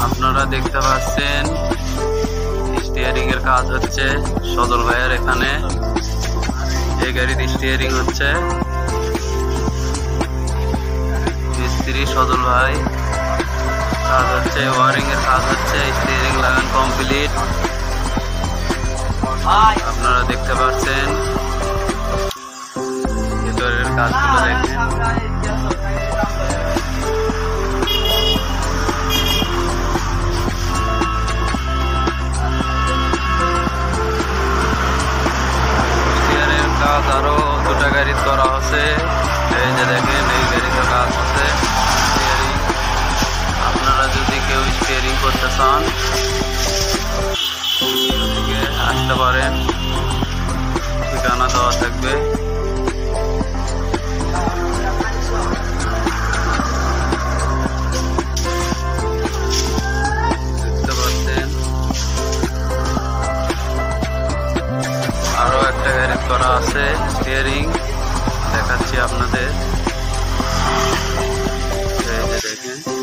আপনারা দেখতে পাচ্ছেন স্টিয়ারিং এর কাজ হচ্ছে সজল ভাইয়ের এখানে। এই গাড়ির স্টিয়ারিং হচ্ছে মিস্ত্রি সজল ভাই। কাজ হচ্ছে ওয়ারিং এর কাজ হচ্ছে, স্টিয়ারিং লাগান কমপ্লিট। আপনারা দেখতে পাচ্ছেন ভিতরের কাজগুলো দেখেন। স্টিয়ারিং কাজ আরো দুটা গাড়ি করা হচ্ছে। এই যে দেখেন এই গাড়িতে কাজ হচ্ছে স্টিয়ারিং। আপনারা যদি কেউ স্টিয়ারিং করতে চান আসতে পারেন, ঠিকানা দেওয়া থাকবে। দেখতে পাচ্ছেন আরো একটা গাড়ি করা আছে স্টিয়ারিং, দেখাচ্ছি আপনাদের। এই যে দেখেন